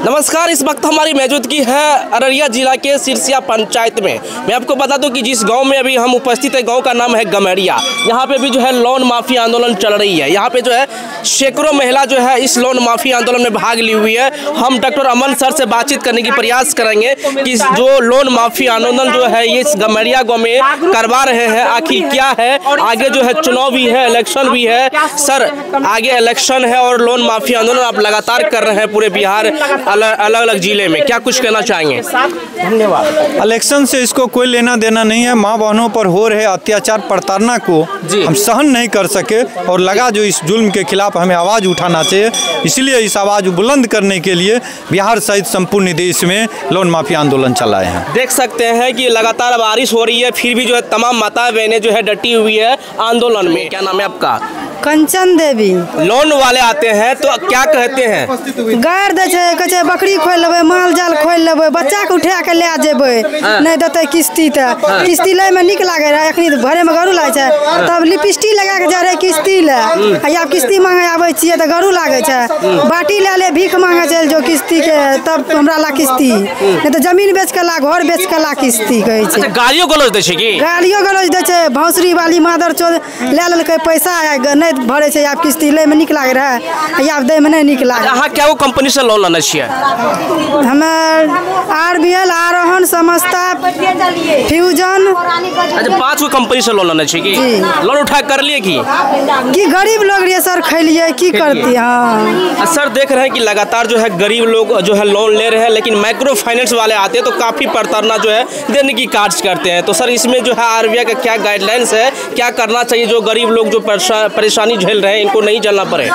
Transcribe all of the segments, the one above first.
नमस्कार, इस वक्त हमारी मौजूदगी है अररिया जिला के सिरसिया पंचायत में। मैं आपको बता दूं कि जिस गांव में अभी हम उपस्थित है, गांव का नाम है गमेरिया। यहाँ पे भी जो है लोन माफी आंदोलन चल रही है। यहाँ पे जो है सैकड़ों महिला जो है इस लोन माफी आंदोलन में भाग ली हुई है। हम डॉक्टर अमन सर से बातचीत करने की प्रयास करेंगे कि जो लोन माफी आंदोलन जो है ये इस गमेरिया गाँव में करवा रहे हैं, आखिर क्या है। आगे जो है चुनाव भी है, इलेक्शन भी है। सर, आगे इलेक्शन है और लोन माफी आंदोलन आप लगातार कर रहे हैं पूरे बिहार अलग अलग जिले में, क्या कुछ कहना चाहेंगे? धन्यवाद। इलेक्शन से इसको कोई लेना देना नहीं है। माँ बहनों पर हो रहे अत्याचार प्रताड़ना को हम सहन नहीं कर सके और लगा जो इस जुल्म के खिलाफ हमें आवाज़ उठाना चाहिए। इसलिए इस आवाज़ बुलंद करने के लिए बिहार सहित संपूर्ण देश में लोन माफी आंदोलन चलाए हैं। देख सकते हैं कि लगातार बारिश हो रही है, फिर भी जो है तमाम माता बहनें जो है डटी हुई है आंदोलन में। क्या नाम है आपका? कंचन देवी। लोन वाले आते हैं तो क्या कहते हैं? गाड़ दे छे, बकरी खोल लेबै, माल जाल खोल लेबै, बच्चा के उठा के ले जेबै, नहीं देते किस्ती त किस्ती ले में निक लागे रहा। अखनी भरे में गरू लागे छै, तब लिपस्टिक लगा के जा रहे किस्ती ले। या किस्ती मांगे आबै छियै त गरू लागे छै, बाटी ले ले भीख मांगे चल जो किस्ती के, तब हमरा ला किस्ती, नहीं तो जमीन बेच के ला, घर बेच के ला किस्ती कहै छै। गालियो गलौज दै छै की? गालियो गलौज दै छै। भौसरी वाली मादर चोद ले लेलकै पैसा, नहीं भरे छै, आप किस्ती ले में निक लागे रहा, या दे में नहीं निक लागे। अहाँ क्या वो कंपनी से लोन लेने छियै? हमें RBL, आरोहण, समस्ता, फ्यूजन। अच्छा, 5 गो कंपनी से लोन लेने छियै की? लोन उठा कर लिए की गरीब लोग रहिए सर, खैलिए की करती। हाँ सर, देख रहे हैं कि लगातार जो है गरीब लोग जो है लोन ले रहे हैं, लेकिन माइक्रो फाइनेंस वाले आते हैं तो काफ़ी प्रताड़ना जो है देने की कार्य करते हैं। तो सर, इसमें जो है RBI का क्या गाइडलाइंस है, क्या करना चाहिए जो गरीब लोग जो परेशानी झेल रहे हैं इनको नहीं झेलना पड़े?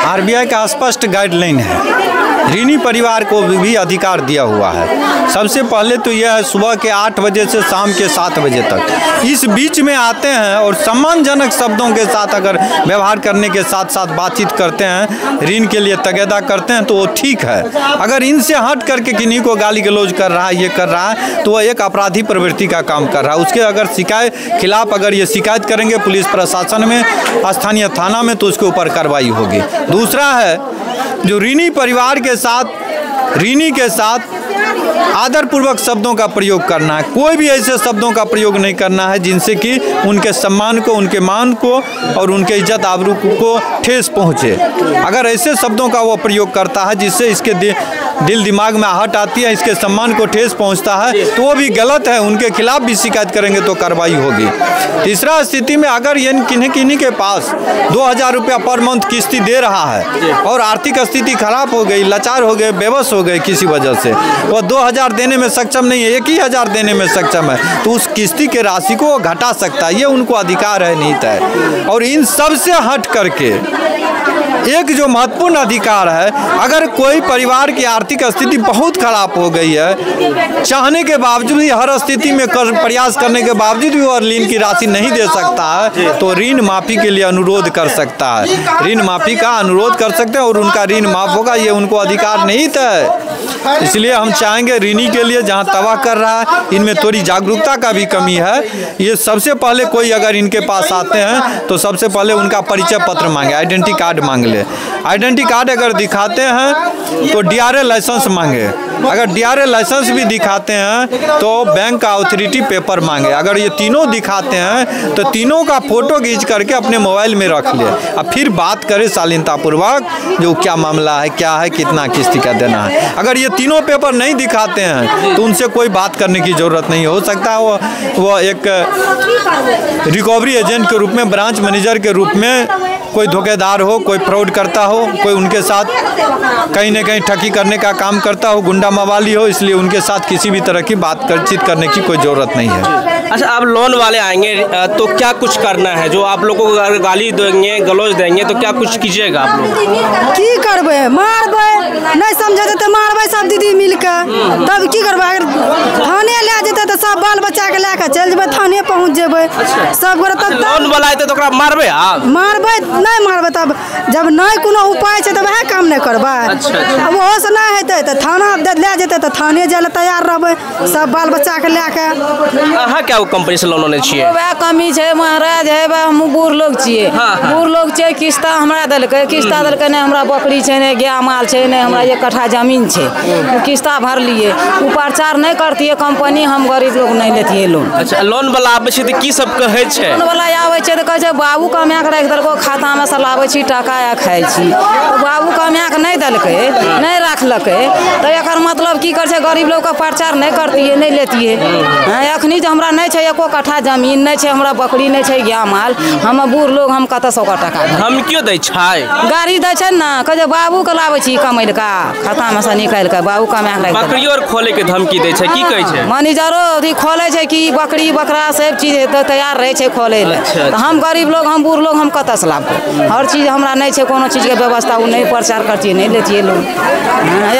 RBI का स्पष्ट गाइडलाइन है, ऋणी परिवार को भी अधिकार दिया हुआ है। सबसे पहले तो यह है सुबह के 8 बजे से शाम के 7 बजे तक इस बीच में आते हैं और सम्मानजनक शब्दों के साथ अगर व्यवहार करने के साथ साथ बातचीत करते हैं, ऋण के लिए तगेदा करते हैं तो वो ठीक है। अगर इनसे हट करके किन्हीं को गाली गलौज कर रहा है, ये कर रहा है, तो वह एक अपराधी प्रवृत्ति का काम कर रहा है। उसके अगर खिलाफ अगर ये शिकायत करेंगे पुलिस प्रशासन में, स्थानीय थाना में, तो उसके ऊपर कार्रवाई होगी। दूसरा है जो ऋणी परिवार के साथ, ऋणी के साथ आदरपूर्वक शब्दों का प्रयोग करना है। कोई भी ऐसे शब्दों का प्रयोग नहीं करना है जिनसे कि उनके सम्मान को, उनके मान को और उनके इज्जत आबरू को ठेस पहुँचे। अगर ऐसे शब्दों का वो प्रयोग करता है जिससे इसके दिल दिमाग में आहट आती है, इसके सम्मान को ठेस पहुंचता है, तो वो भी गलत है। उनके खिलाफ भी शिकायत करेंगे तो कार्रवाई होगी। तीसरा स्थिति में अगर ये किन्हीं के पास 2000 रुपया पर मंथ किस्ती दे रहा है और आर्थिक स्थिति खराब हो गई, लाचार हो गए, बेबस हो गए किसी वजह से, वो 2000 देने में सक्षम नहीं है, 1000 देने में सक्षम है, तो उस किस्ती के राशि को घटा सकता है। ये उनको अधिकार है, नीत है। और इन सब से हट करके एक जो महत्वपूर्ण अधिकार है, अगर कोई परिवार की आर्थिक स्थिति बहुत खराब हो गई है, चाहने के बावजूद भी, हर स्थिति में प्रयास करने के बावजूद भी वो ऋण की राशि नहीं दे सकता है, तो ऋण माफी के लिए अनुरोध कर सकता है। ऋण माफी का अनुरोध कर सकते हैं और उनका ऋण माफ होगा, ये उनको अधिकार नहीं है। इसलिए हम चाहेंगे ऋणी के लिए जहाँ तबाह कर रहा है, इनमें थोड़ी जागरूकता का भी कमी है। ये सबसे पहले कोई अगर इनके पास आते हैं तो सबसे पहले उनका परिचय पत्र मांगे, आइडेंटिटी कार्ड मांग ले। आइडेंटिटी कार्ड अगर दिखाते हैं तो DRA लाइसेंस मांगे। अगर DRA लाइसेंस भी दिखाते हैं तो बैंक का अथॉरिटी पेपर मांगे। अगर ये तीनों दिखाते हैं तो तीनों का फोटो खींच करके अपने मोबाइल में रख ले, अब फिर बात करें शालीनतापूर्वक जो क्या मामला है, क्या है, कितना किस्ती का देना है। अगर ये तीनों पेपर नहीं दिखाते हैं तो उनसे कोई बात करने की ज़रूरत नहीं। हो सकता है वो एक रिकवरी एजेंट के रूप में, ब्रांच मैनेजर के रूप में कोई धोखेदार हो, कोई फ्रॉड करता हो, कोई उनके साथ कहीं न कहीं ठगी करने का काम करता हो, गुंडा मवाली हो, इसलिए उनके साथ किसी भी तरह की बातचीत करने की कोई ज़रूरत नहीं है। अच्छा, आप लोन वाले आएंगे तो क्या कुछ करना है? जो आप लोगों को गाली देंगे, गलौज देंगे तो क्या कुछ कीजिएगा आप लोग? की करबे? मारबे, नहीं समझे तो मारबे सब दीदी मिलकर, तब की करबे? अगर थाने ले जेते तो सब बाल बच्चा के लेकर चल जेबे, थाने पहुँच जेबे सब गोरे। तब लोन वाला आते तो मारबे? आप मारबे नहीं मारबे, तब जब नहीं कोनो उपाय है तो वह काम नहीं करबे। अब वो से नहीं हेते तो थाना ले जेते होते तो थाने जाए तैयार रहबै सब बाल बच्चा के लेके। अहाँ क्या कंपनी से लोन लेने छिए? वह कमी है महाराज है, वह हम बूढ़ लोग छिए। बूढ़ लोग छे, किस्ता हमरा देलकै, किस्ता देलकै ने हमरा बकरी छै ने गाय माल छै ने हमरा 1 कट्ठा जमीन छै, किस्ता भरलिए। उ प्रचार नहीं करतिए कंपनी, हम गरीब लोग नहीं लेतिए लोन। अच्छा, लोन वाला आबै छै त की सब कहै छै? लोन वाला आबै छै त कहै छै बाबू कमाय के राख देलको खाता में सलाबै छी टाका या खाइ छी। बाबू कमाय के नहीं देलकै नहीं राखलकै त एकर मतलब की कर छै गरीब लोग का प्रचार नहीं करतिए नहीं लेतिए। अखनी जे हमरा नहीं छै 1 कट्ठा जमीन नहीं छै, हमरा बकरी नहीं छै गाय माल, हम बूढ़ लोग हम कत 100 टका हम क्यों दै छै? गाड़ी दै छै ना, कहे बाबू के लाबै छी कमैलका खाता में से निकाल के बाबू कमाय के राख। बकरी और खोले के धमकी दै छै, की कहै छै? मैनेजरो अथी खोले छै कि बकरी बकरा सब चीज तैयार रहे छै खोले ले। तो हम गरीब लोग हम बूढ़ लोग हम कत से लाबो? हर चीज हमरा नहीं छै, कोनो चीज के व्यवस्था उ नहीं प्रचार करतिए नहीं लेतिए लोग।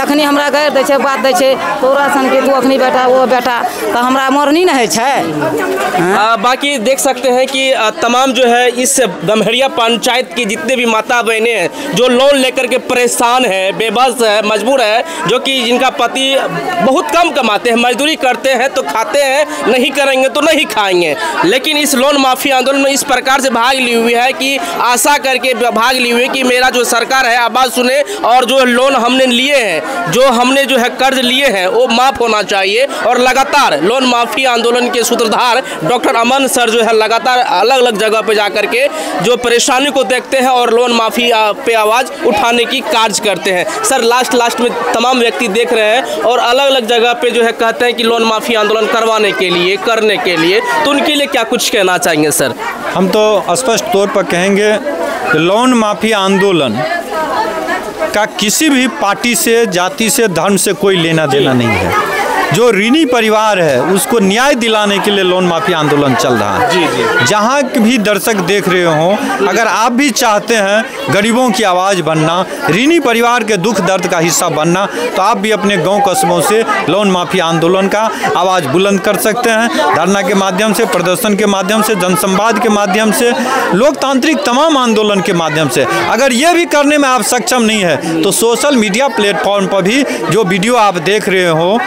अखनी हमरा गैर दै छै बात दै छै तोरा सन के तू अखनी बेटा वो बेटा तो हमरा मरनी नहीं है। बाकी देख सकते हैं कि तमाम जो है इस गम्हरिया पंचायत की जितने भी माता बहनें हैं जो लोन लेकर के परेशान है, बेबस है, मजबूर है, जो कि जिनका पति बहुत कम कमाते हैं, मजदूरी करते हैं तो खाते हैं, नहीं करेंगे तो नहीं खाएंगे। लेकिन इस लोन माफी आंदोलन में इस प्रकार से भाग ली हुई है कि आशा करके भाग ली हुई है कि मेरा जो सरकार है आवाज़ सुने और जो लोन हमने लिए हैं, जो हमने जो है कर्ज लिए हैं वो माफ़ होना चाहिए। और लगातार लोन माफी आंदोलन के सूत्रधार डॉक्टर अमन सर जो है लगातार अलग अलग जगह पे जाकर के जो परेशानी को देखते हैं और लोन माफी पे आवाज़ उठाने की कार्य करते हैं। सर लास्ट में तमाम व्यक्ति देख रहे हैं और अलग अलग जगह पे जो है कहते हैं कि लोन माफी आंदोलन करवाने के लिए करने के लिए, तो उनके लिए क्या कुछ कहना चाहेंगे सर? हम तो स्पष्ट तौर पर कहेंगे कि लोन माफी आंदोलन का किसी भी पार्टी से, जाति से, धर्म से कोई लेना देना नहीं है। जो ऋणी परिवार है उसको न्याय दिलाने के लिए लोन माफी आंदोलन चल रहा है। जी। जहाँ भी दर्शक देख रहे हों, अगर आप भी चाहते हैं गरीबों की आवाज़ बनना, ऋणी परिवार के दुख दर्द का हिस्सा बनना, तो आप भी अपने गांव कस्बों से लोन माफी आंदोलन का आवाज़ बुलंद कर सकते हैं। धरना के माध्यम से, प्रदर्शन के माध्यम से, जनसंवाद के माध्यम से, लोकतांत्रिक तमाम आंदोलन के माध्यम से। अगर ये भी करने में आप सक्षम नहीं है तो सोशल मीडिया प्लेटफॉर्म पर भी जो वीडियो आप देख रहे हो,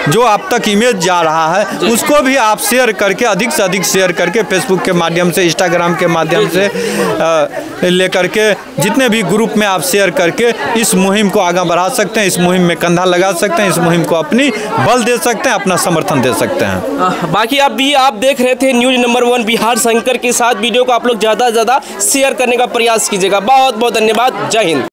जो आप तक इमेज जा रहा है, उसको भी आप शेयर करके, अधिक से अधिक शेयर करके, फेसबुक के माध्यम से, इंस्टाग्राम के माध्यम से लेकर के जितने भी ग्रुप में आप शेयर करके इस मुहिम को आगे बढ़ा सकते हैं, इस मुहिम में कंधा लगा सकते हैं, इस मुहिम को अपनी बल दे सकते हैं, अपना समर्थन दे सकते हैं। बाकी आप देख रहे थे न्यूज़ नंबर 1 बिहार शंकर के साथ। वीडियो को आप लोग ज़्यादा से ज़्यादा शेयर करने का प्रयास कीजिएगा। बहुत बहुत धन्यवाद। जय हिंद।